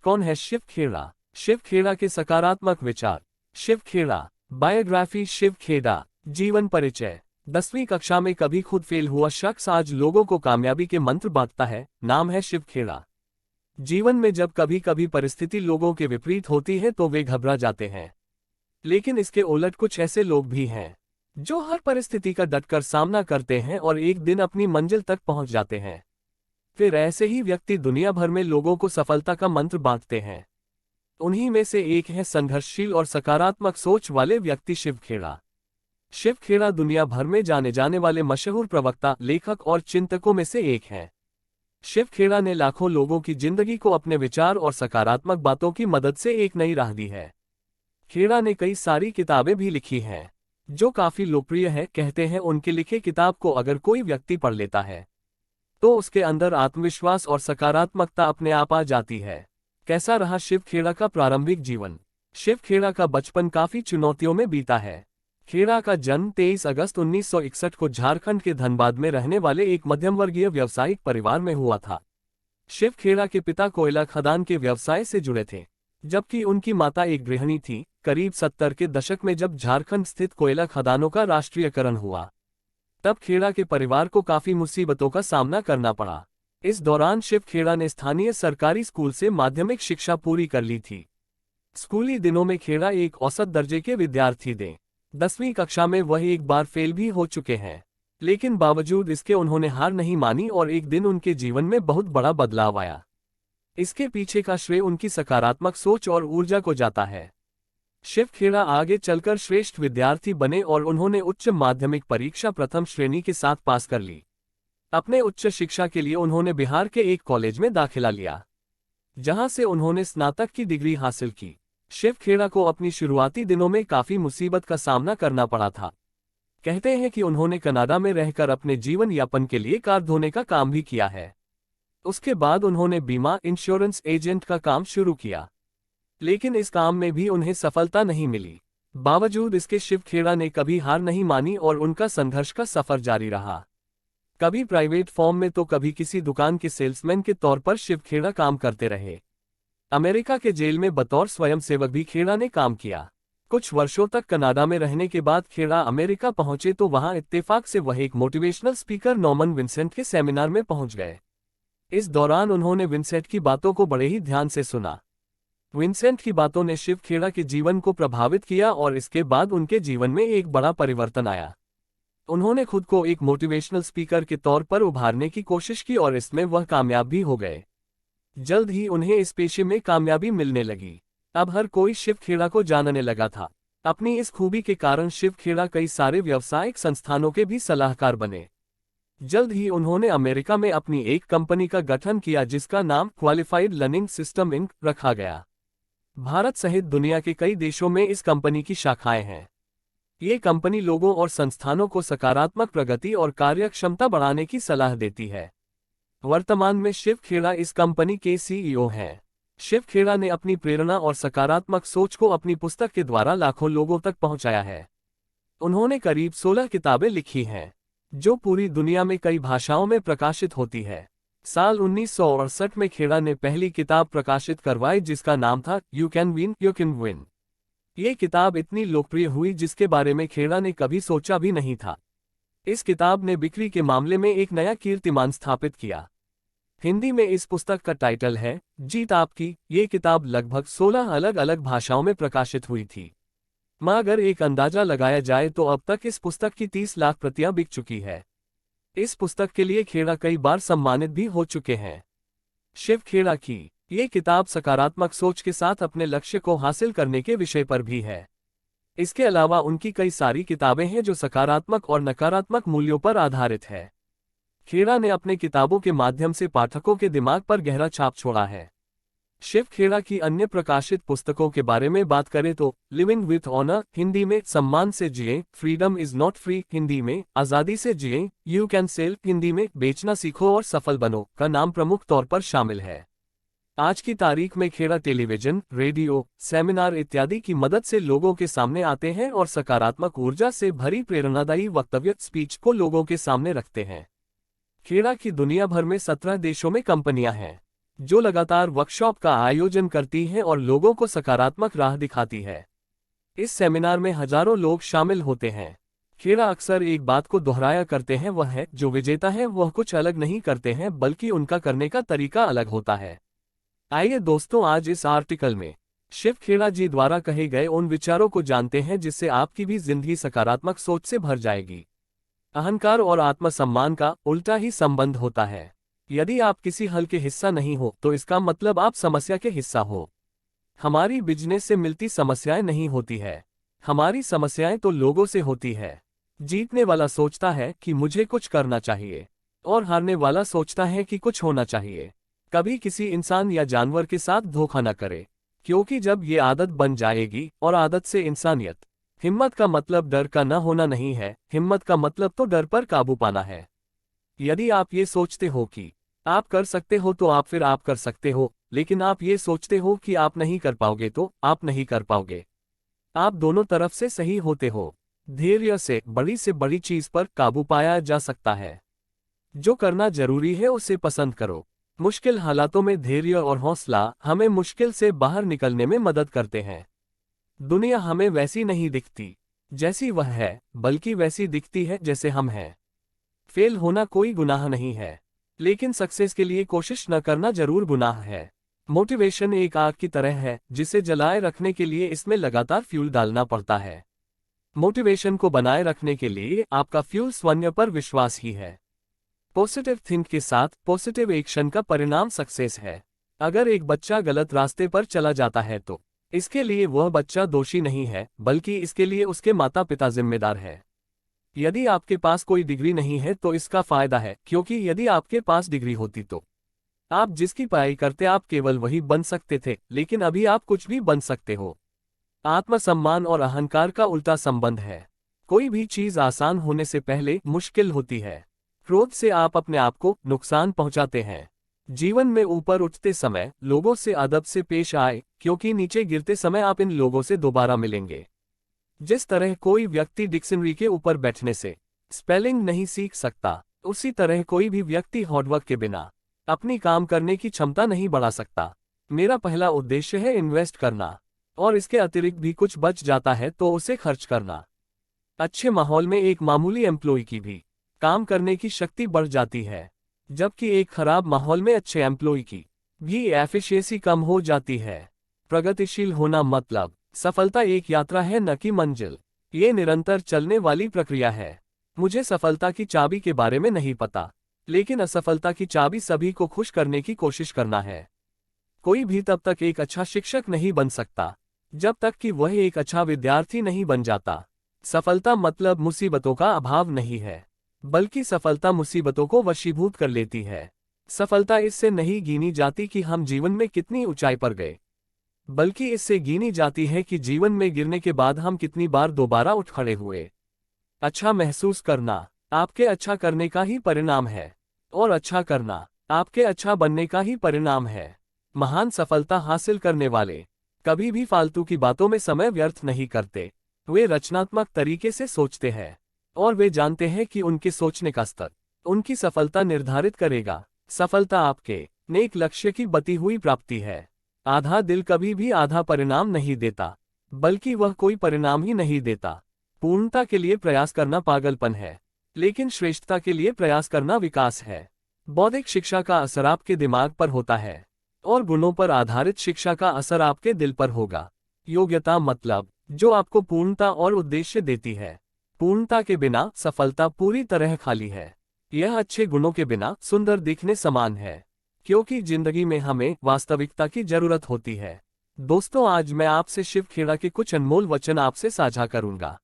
कौन है शिव खेड़ा? शिव खेड़ा के सकारात्मक विचार। शिव खेड़ा। बायोग्राफी। शिव खेड़ा। जीवन परिचय। 10वीं कक्षा में कभी खुद फेल हुआ शख्स आज लोगों को कामयाबी के मंत्र बांटता है। नाम है शिव खेड़ा। जीवन में जब कभी कभी परिस्थिति लोगों के विपरीत होती है तो वे घबरा जाते हैं, लेकिन इसके उलट कुछ ऐसे लोग भी हैं जो हर परिस्थिति का डटकर सामना करते हैं और एक दिन अपनी मंजिल तक पहुंच जाते हैं। फिर ऐसे ही व्यक्ति दुनिया भर में लोगों को सफलता का मंत्र बांटते हैं। उन्हीं में से एक है संघर्षशील और सकारात्मक सोच वाले व्यक्ति शिव खेड़ा। शिव खेड़ा दुनिया भर में जाने जाने वाले मशहूर प्रवक्ता, लेखक और चिंतकों में से एक हैं। शिव खेड़ा ने लाखों लोगों की जिंदगी को अपने विचार और सकारात्मक बातों की मदद से एक नई राह दी है। खेड़ा ने कई सारी किताबें भी लिखी हैं जो काफी लोकप्रिय है। कहते हैं उनके लिखे किताब को अगर कोई व्यक्ति पढ़ लेता है तो उसके अंदर आत्मविश्वास और सकारात्मकता अपने आप आ जाती है। कैसा रहा शिव खेड़ा का प्रारंभिक जीवन? शिव खेड़ा का बचपन काफी चुनौतियों में बीता है। खेड़ा का जन्म 23 अगस्त 1961 को झारखंड के धनबाद में रहने वाले एक मध्यम वर्गीय व्यावसायिक परिवार में हुआ था। शिव खेड़ा के पिता कोयला खदान के व्यवसाय से जुड़े थे, जबकि उनकी माता एक गृहिणी थी। करीब 70 के दशक में जब झारखंड स्थित कोयला खदानों का राष्ट्रीयकरण हुआ, तब खेड़ा के परिवार को काफी मुसीबतों का सामना करना पड़ा। इस दौरान शिव खेड़ा ने स्थानीय सरकारी स्कूल से माध्यमिक शिक्षा पूरी कर ली थी। स्कूली दिनों में खेड़ा एक औसत दर्जे के विद्यार्थी थे। 10वीं कक्षा में वह एक बार फेल भी हो चुके हैं, लेकिन बावजूद इसके उन्होंने हार नहीं मानी और एक दिन उनके जीवन में बहुत बड़ा बदलाव आया। इसके पीछे का श्रेय उनकी सकारात्मक सोच और ऊर्जा को जाता है। शिव खेड़ा आगे चलकर श्रेष्ठ विद्यार्थी बने और उन्होंने उच्च माध्यमिक परीक्षा प्रथम श्रेणी के साथ पास कर ली। अपने उच्च शिक्षा के लिए उन्होंने बिहार के एक कॉलेज में दाखिला लिया, जहां से उन्होंने स्नातक की डिग्री हासिल की। शिव खेड़ा को अपनी शुरुआती दिनों में काफी मुसीबत का सामना करना पड़ा था। कहते हैं कि उन्होंने कनाडा में रहकर अपने जीवन यापन के लिए कार धोने का काम भी किया है। उसके बाद उन्होंने बीमा इंश्योरेंस एजेंट का काम शुरू किया, लेकिन इस काम में भी उन्हें सफलता नहीं मिली। बावजूद इसके शिव खेड़ा ने कभी हार नहीं मानी और उनका संघर्ष का सफर जारी रहा। कभी प्राइवेट फॉर्म में तो कभी किसी दुकान के सेल्समैन के तौर पर शिव खेड़ा काम करते रहे। अमेरिका के जेल में बतौर स्वयंसेवक भी खेड़ा ने काम किया। कुछ वर्षों तक कनाडा में रहने के बाद खेड़ा अमेरिका पहुंचे तो वहां इत्तेफाक से वह एक मोटिवेशनल स्पीकर नॉर्मन विंसेंट के सेमिनार में पहुंच गए। इस दौरान उन्होंने विंसेंट की बातों को बड़े ही ध्यान से सुना। विंसेंट की बातों ने शिव खेड़ा के जीवन को प्रभावित किया और इसके बाद उनके जीवन में एक बड़ा परिवर्तन आया। उन्होंने खुद को एक मोटिवेशनल स्पीकर के तौर पर उभारने की कोशिश की और इसमें वह कामयाब भी हो गए। जल्द ही उन्हें इस पेशे में कामयाबी मिलने लगी। अब हर कोई शिव खेड़ा को जानने लगा था। अपनी इस खूबी के कारण शिव खेड़ा कई सारे व्यावसायिक संस्थानों के भी सलाहकार बने। जल्द ही उन्होंने अमेरिका में अपनी एक कंपनी का गठन किया जिसका नाम क्वालिफाइड लर्निंग सिस्टम इंक रखा गया। भारत सहित दुनिया के कई देशों में इस कंपनी की शाखाएं हैं। ये कंपनी लोगों और संस्थानों को सकारात्मक प्रगति और कार्यक्षमता बढ़ाने की सलाह देती है। वर्तमान में शिव खेड़ा इस कंपनी के सीईओ हैं। शिव खेड़ा ने अपनी प्रेरणा और सकारात्मक सोच को अपनी पुस्तक के द्वारा लाखों लोगों तक पहुंचाया है। उन्होंने करीब 16 किताबें लिखी हैं, जो पूरी दुनिया में कई भाषाओं में प्रकाशित होती है। साल 1968 में खेड़ा ने पहली किताब प्रकाशित करवाई जिसका नाम था you can win you can win. ये किताब इतनी लोकप्रिय हुई जिसके बारे में खेड़ा ने कभी सोचा भी नहीं था। इस किताब ने बिक्री के मामले में एक नया कीर्तिमान स्थापित किया। हिंदी में इस पुस्तक का टाइटल है जीत आपकी। ये किताब लगभग 16 अलग अलग भाषाओं में प्रकाशित हुई थी। अगर एक अंदाजा लगाया जाए तो अब तक इस पुस्तक की 30 लाख प्रतियां बिक चुकी है। इस पुस्तक के लिए खेड़ा कई बार सम्मानित भी हो चुके हैं। शिव खेड़ा की ये किताब सकारात्मक सोच के साथ अपने लक्ष्य को हासिल करने के विषय पर भी है। इसके अलावा उनकी कई सारी किताबें हैं जो सकारात्मक और नकारात्मक मूल्यों पर आधारित है। खेड़ा ने अपने किताबों के माध्यम से पाठकों के दिमाग पर गहरा छाप छोड़ा है। शिव खेड़ा की अन्य प्रकाशित पुस्तकों के बारे में बात करें तो लिविंग विथ ऑनर हिंदी में सम्मान से जिए, freedom is not free Hindi में आजादी से जिए, यू कैन सेल हिंदी में बेचना सीखो और सफल बनो का नाम प्रमुख तौर पर शामिल है। आज की तारीख में खेड़ा टेलीविजन, रेडियो, सेमिनार इत्यादि की मदद से लोगों के सामने आते हैं और सकारात्मक ऊर्जा से भरी प्रेरणादायी वक्तव्य स्पीच को लोगों के सामने रखते हैं। खेड़ा की दुनिया भर में 17 देशों में कंपनियां हैं। जो लगातार वर्कशॉप का आयोजन करती है और लोगों को सकारात्मक राह दिखाती है। इस सेमिनार में हजारों लोग शामिल होते हैं। खेड़ा अक्सर एक बात को दोहराया करते हैं, वह है जो विजेता है वह कुछ अलग नहीं करते हैं बल्कि उनका करने का तरीका अलग होता है। आइए दोस्तों, आज इस आर्टिकल में शिव खेड़ा जी द्वारा कहे गए उन विचारों को जानते हैं जिससे आपकी भी जिंदगी सकारात्मक सोच से भर जाएगी। अहंकार और आत्मसम्मान का उल्टा ही संबंध होता है। यदि आप किसी हल के हिस्सा नहीं हो तो इसका मतलब आप समस्या के हिस्सा हो। हमारी बिजनेस से मिलती समस्याएं नहीं होती है, हमारी समस्याएं तो लोगों से होती है। जीतने वाला सोचता है कि मुझे कुछ करना चाहिए और हारने वाला सोचता है कि कुछ होना चाहिए। कभी किसी इंसान या जानवर के साथ धोखा न करें, क्योंकि जब ये आदत बन जाएगी और आदत से इंसानियत। हिम्मत का मतलब डर का न होना नहीं है, हिम्मत का मतलब तो डर पर काबू पाना है। यदि आप ये सोचते हो कि आप कर सकते हो तो आप कर सकते हो, लेकिन आप ये सोचते हो कि आप नहीं कर पाओगे तो आप नहीं कर पाओगे। आप दोनों तरफ से सही होते हो। धैर्य से बड़ी चीज पर काबू पाया जा सकता है। जो करना जरूरी है उसे पसंद करो। मुश्किल हालातों में धैर्य और हौसला हमें मुश्किल से बाहर निकलने में मदद करते हैं। दुनिया हमें वैसी नहीं दिखती जैसी वह है, बल्कि वैसी दिखती है जैसे हम हैं। फेल होना कोई गुनाह नहीं है, लेकिन सक्सेस के लिए कोशिश न करना जरूर गुनाह है। मोटिवेशन एक आग की तरह है जिसे जलाए रखने के लिए इसमें लगातार फ्यूल डालना पड़ता है। मोटिवेशन को बनाए रखने के लिए आपका फ्यूल स्वयं पर विश्वास ही है। पॉजिटिव थिंक के साथ पॉजिटिव एक्शन का परिणाम सक्सेस है। अगर एक बच्चा गलत रास्ते पर चला जाता है तो इसके लिए वह बच्चा दोषी नहीं है, बल्कि इसके लिए उसके माता पिता जिम्मेदार है। यदि आपके पास कोई डिग्री नहीं है तो इसका फायदा है, क्योंकि यदि आपके पास डिग्री होती तो आप जिसकी पढ़ाई करते आप केवल वही बन सकते थे, लेकिन अभी आप कुछ भी बन सकते हो। आत्मसम्मान और अहंकार का उल्टा संबंध है। कोई भी चीज आसान होने से पहले मुश्किल होती है। क्रोध से आप अपने आप को नुकसान पहुंचाते हैं। जीवन में ऊपर उठते समय लोगों से अदब से पेश आए, क्योंकि नीचे गिरते समय आप इन लोगों से दोबारा मिलेंगे। जिस तरह कोई व्यक्ति डिक्शनरी के ऊपर बैठने से स्पेलिंग नहीं सीख सकता, उसी तरह कोई भी व्यक्ति हार्डवर्क के बिना अपनी काम करने की क्षमता नहीं बढ़ा सकता। मेरा पहला उद्देश्य है इन्वेस्ट करना, और इसके अतिरिक्त भी कुछ बच जाता है तो उसे खर्च करना। अच्छे माहौल में एक मामूली एम्प्लॉय की भी काम करने की शक्ति बढ़ जाती है, जबकि एक खराब माहौल में अच्छे एम्प्लॉय की भी एफिशिएंसी कम हो जाती है। प्रगतिशील होना मतलब सफलता एक यात्रा है, न कि मंजिल। ये निरंतर चलने वाली प्रक्रिया है। मुझे सफलता की चाबी के बारे में नहीं पता, लेकिन असफलता की चाबी सभी को खुश करने की कोशिश करना है। कोई भी तब तक एक अच्छा शिक्षक नहीं बन सकता जब तक कि वह एक अच्छा विद्यार्थी नहीं बन जाता। सफलता मतलब मुसीबतों का अभाव नहीं है, बल्कि सफलता मुसीबतों को वशीभूत कर लेती है। सफलता इससे नहीं गिनी जाती कि हम जीवन में कितनी ऊंचाई पर गए, बल्कि इससे गिनी जाती है कि जीवन में गिरने के बाद हम कितनी बार दोबारा उठ खड़े हुए। अच्छा महसूस करना आपके अच्छा करने का ही परिणाम है, और अच्छा करना आपके अच्छा बनने का ही परिणाम है। महान सफलता हासिल करने वाले कभी भी फालतू की बातों में समय व्यर्थ नहीं करते। वे रचनात्मक तरीके से सोचते हैं, और वे जानते हैं कि उनके सोचने का स्तर उनकी सफलता निर्धारित करेगा। सफलता आपके नेक लक्ष्य की बती हुई प्राप्ति है। आधा दिल कभी भी आधा परिणाम नहीं देता, बल्कि वह कोई परिणाम ही नहीं देता। पूर्णता के लिए प्रयास करना पागलपन है, लेकिन श्रेष्ठता के लिए प्रयास करना विकास है। बौद्धिक शिक्षा का असर आपके दिमाग पर होता है, और गुणों पर आधारित शिक्षा का असर आपके दिल पर होगा। योग्यता मतलब जो आपको पूर्णता और उद्देश्य देती है। पूर्णता के बिना सफलता पूरी तरह खाली है। यह अच्छे गुणों के बिना सुंदर दिखने समान है, क्योंकि जिंदगी में हमें वास्तविकता की जरूरत होती है। दोस्तों, आज मैं आपसे शिव खेड़ा के कुछ अनमोल वचन आपसे साझा करूंगा,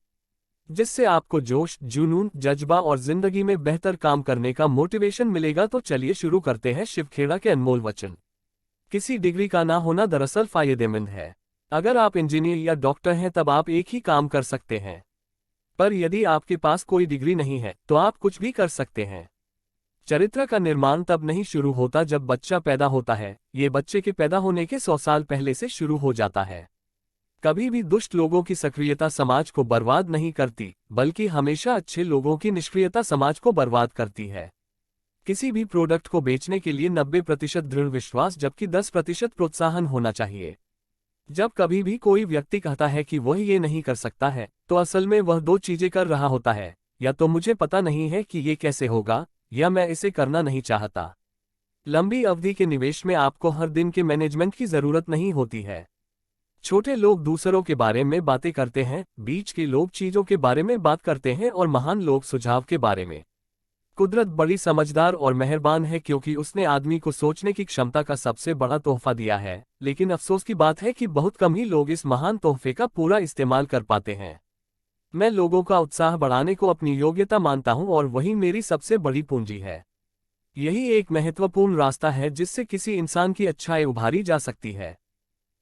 जिससे आपको जोश, जुनून, जज्बा और जिंदगी में बेहतर काम करने का मोटिवेशन मिलेगा। तो चलिए शुरू करते हैं शिव खेड़ा के अनमोल वचन। किसी डिग्री का ना होना दरअसल फायदेमंद है। अगर आप इंजीनियर या डॉक्टर हैं तब आप एक ही काम कर सकते हैं, पर यदि आपके पास कोई डिग्री नहीं है तो आप कुछ भी कर सकते हैं। चरित्र का निर्माण तब नहीं शुरू होता जब बच्चा पैदा होता है, ये बच्चे के पैदा होने के 100 साल पहले से शुरू हो जाता है। कभी भी दुष्ट लोगों की सक्रियता समाज को बर्बाद नहीं करती, बल्कि हमेशा अच्छे लोगों की निष्क्रियता समाज को बर्बाद करती है। किसी भी प्रोडक्ट को बेचने के लिए 90% दृढ़ विश्वास जबकि 10% प्रोत्साहन होना चाहिए। जब कभी भी कोई व्यक्ति कहता है कि वह ये नहीं कर सकता है, तो असल में वह दो चीजें कर रहा होता है, या तो मुझे पता नहीं है कि ये कैसे होगा, या मैं इसे करना नहीं चाहता। लंबी अवधि के निवेश में आपको हर दिन के मैनेजमेंट की जरूरत नहीं होती है। छोटे लोग दूसरों के बारे में बातें करते हैं, बीच के लोग चीजों के बारे में बात करते हैं और महान लोग सुझाव के बारे में। कुदरत बड़ी समझदार और मेहरबान है क्योंकि उसने आदमी को सोचने की क्षमता का सबसे बड़ा तोहफा दिया है, लेकिन अफसोस की बात है कि बहुत कम ही लोग इस महान तोहफे का पूरा इस्तेमाल कर पाते हैं। मैं लोगों का उत्साह बढ़ाने को अपनी योग्यता मानता हूं और वही मेरी सबसे बड़ी पूंजी है। यही एक महत्वपूर्ण रास्ता है जिससे किसी इंसान की अच्छाई उभारी जा सकती है।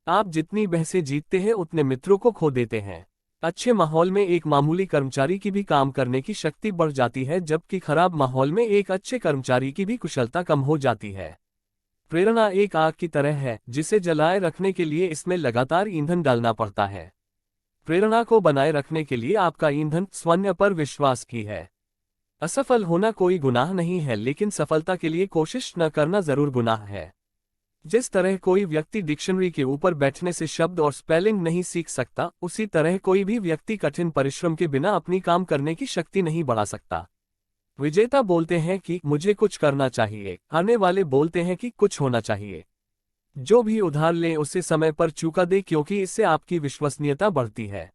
आप जितनी बहसें जीतते हैं उतने मित्रों को खो देते हैं। अच्छे माहौल में एक मामूली कर्मचारी की भी काम करने की शक्ति बढ़ जाती है जबकि खराब माहौल में एक अच्छे कर्मचारी की भी कुशलता कम हो जाती है। प्रेरणा एक आग की तरह है जिसे जलाए रखने के लिए इसमें लगातार ईंधन डालना पड़ता है। प्रेरणा को बनाए रखने के लिए आपका ईंधन स्वयं पर विश्वास की है। असफल होना कोई गुनाह नहीं है, लेकिन सफलता के लिए कोशिश न करना जरूर गुनाह है। जिस तरह कोई व्यक्ति डिक्शनरी के ऊपर बैठने से शब्द और स्पेलिंग नहीं सीख सकता, उसी तरह कोई भी व्यक्ति कठिन परिश्रम के बिना अपनी काम करने की शक्ति नहीं बढ़ा सकता। विजेता बोलते हैं कि मुझे कुछ करना चाहिए, हारने वाले बोलते हैं कि कुछ होना चाहिए। जो भी उधार ले उसे समय पर चुका दे क्योंकि इससे आपकी विश्वसनीयता बढ़ती है।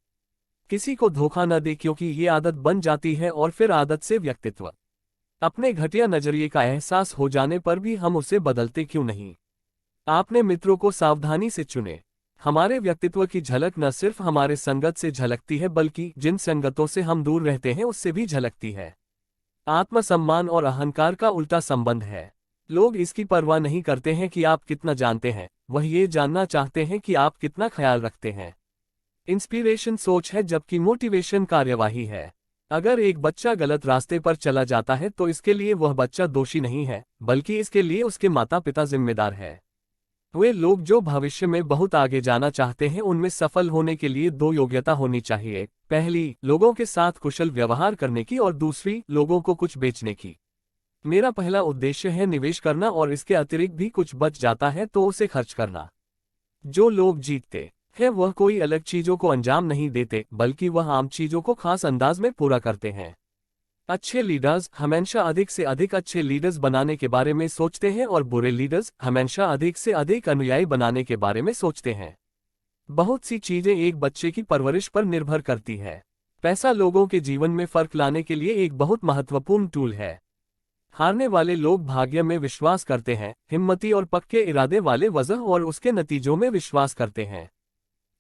किसी को धोखा न दे क्योंकि ये आदत बन जाती है और फिर आदत से व्यक्तित्व। अपने घटिया नजरिए का एहसास हो जाने पर भी हम उसे बदलते क्यों नहीं? आपने मित्रों को सावधानी से चुने। हमारे व्यक्तित्व की झलक न सिर्फ हमारे संगत से झलकती है बल्कि जिन संगतों से हम दूर रहते हैं उससे भी झलकती है। आत्मसम्मान और अहंकार का उल्टा संबंध है। लोग इसकी परवाह नहीं करते हैं कि आप कितना जानते हैं, वह ये जानना चाहते हैं कि आप कितना ख्याल रखते हैं। इंस्पिरेशन सोच है जबकि मोटिवेशन कार्यवाही है। अगर एक बच्चा गलत रास्ते पर चला जाता है तो इसके लिए वह बच्चा दोषी नहीं है, बल्कि इसके लिए उसके माता पिता जिम्मेदार है। वे लोग जो भविष्य में बहुत आगे जाना चाहते हैं उनमें सफल होने के लिए दो योग्यता होनी चाहिए। पहली, लोगों के साथ कुशल व्यवहार करने की और दूसरी, लोगों को कुछ बेचने की। मेरा पहला उद्देश्य है निवेश करना और इसके अतिरिक्त भी कुछ बच जाता है तो उसे खर्च करना। जो लोग जीतते हैं वह कोई अलग चीजों को अंजाम नहीं देते बल्कि वह आम चीजों को खास अंदाज में पूरा करते हैं। अच्छे लीडर्स हमेशा अधिक से अधिक अच्छे लीडर्स बनाने के बारे में सोचते हैं और बुरे लीडर्स हमेशा अधिक से अधिक अनुयायी बनाने के बारे में सोचते हैं। बहुत सी चीजें एक बच्चे की परवरिश पर निर्भर करती है। पैसा लोगों के जीवन में फर्क लाने के लिए एक बहुत महत्वपूर्ण टूल है। हारने वाले लोग भाग्य में विश्वास करते हैं, हिम्मती और पक्के इरादे वाले वजह और उसके नतीजों में विश्वास करते हैं।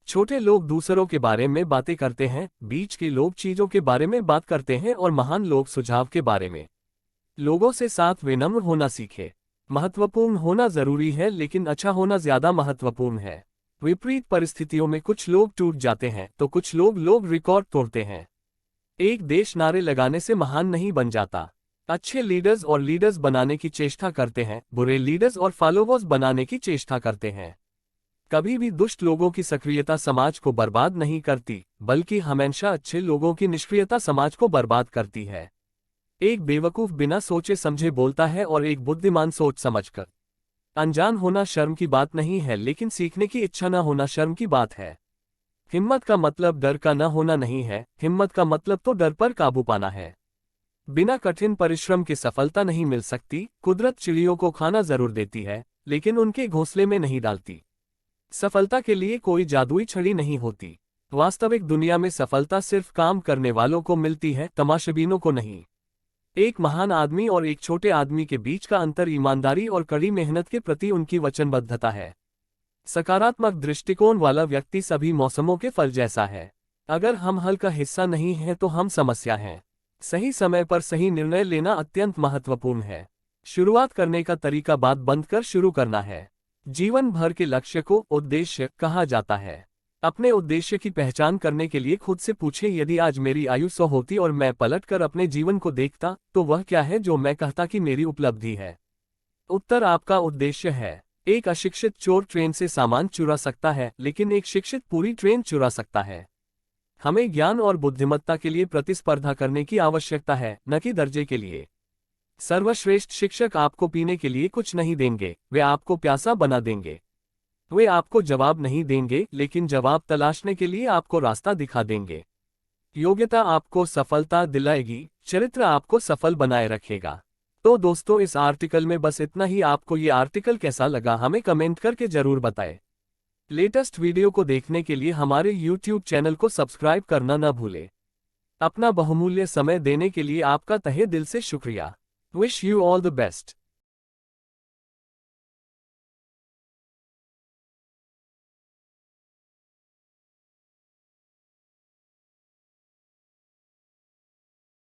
छोटे लोग दूसरों के बारे में बातें करते हैं, बीच के लोग चीजों के बारे में बात करते हैं और महान लोग सुझाव के बारे में। लोगों से साथ विनम्र होना सीखे। महत्वपूर्ण होना जरूरी है लेकिन अच्छा होना ज्यादा महत्वपूर्ण है। विपरीत परिस्थितियों में कुछ लोग टूट जाते हैं तो कुछ लोग रिकॉर्ड तोड़ते हैं। एक देश नारे लगाने से महान नहीं बन जाता। अच्छे लीडर्स और लीडर्स बनाने की चेष्टा करते हैं, बुरे लीडर्स और फॉलोवर्स बनाने की चेष्टा करते हैं। कभी भी दुष्ट लोगों की सक्रियता समाज को बर्बाद नहीं करती, बल्कि हमेशा अच्छे लोगों की निष्क्रियता समाज को बर्बाद करती है। एक बेवकूफ बिना सोचे समझे बोलता है और एक बुद्धिमान सोच समझकर। अनजान होना शर्म की बात नहीं है लेकिन सीखने की इच्छा न होना शर्म की बात है। हिम्मत का मतलब डर का न होना नहीं है, हिम्मत का मतलब तो डर पर काबू पाना है। बिना कठिन परिश्रम के सफलता नहीं मिल सकती। कुदरत चिड़ियों को खाना जरूर देती है लेकिन उनके घोंसले में नहीं डालती। सफलता के लिए कोई जादुई छड़ी नहीं होती। वास्तविक दुनिया में सफलता सिर्फ काम करने वालों को मिलती है, तमाशबीनों को नहीं। एक महान आदमी और एक छोटे आदमी के बीच का अंतर ईमानदारी और कड़ी मेहनत के प्रति उनकी वचनबद्धता है। सकारात्मक दृष्टिकोण वाला व्यक्ति सभी मौसमों के फल जैसा है। अगर हम हल का हिस्सा नहीं हैं तो हम समस्या हैं। सही समय पर सही निर्णय लेना अत्यंत महत्वपूर्ण है। शुरुआत करने का तरीका बात बंद कर शुरू करना है। जीवन भर के लक्ष्य को उद्देश्य कहा जाता है। अपने उद्देश्य की पहचान करने के लिए खुद से पूछें, यदि आज मेरी आयु 100 होती और मैं पलटकर अपने जीवन को देखता तो वह क्या है जो मैं कहता कि मेरी उपलब्धि है। उत्तर आपका उद्देश्य है। एक अशिक्षित चोर ट्रेन से सामान चुरा सकता है लेकिन एक शिक्षित पूरी ट्रेन चुरा सकता है। हमें ज्ञान और बुद्धिमत्ता के लिए प्रतिस्पर्धा करने की आवश्यकता है, न कि दर्जे के लिए। सर्वश्रेष्ठ शिक्षक आपको पीने के लिए कुछ नहीं देंगे, वे आपको प्यासा बना देंगे। वे आपको जवाब नहीं देंगे, लेकिन जवाब तलाशने के लिए आपको रास्ता दिखा देंगे। योग्यता आपको सफलता दिलाएगी, चरित्र आपको सफल बनाए रखेगा। तो दोस्तों, इस आर्टिकल में बस इतना ही। आपको ये आर्टिकल कैसा लगा हमें कमेंट करके जरूर बताएं। लेटेस्ट वीडियो को देखने के लिए हमारे YouTube चैनल को सब्सक्राइब करना न भूलें। अपना बहुमूल्य समय देने के लिए आपका तहे दिल से शुक्रिया। Wish you all the best.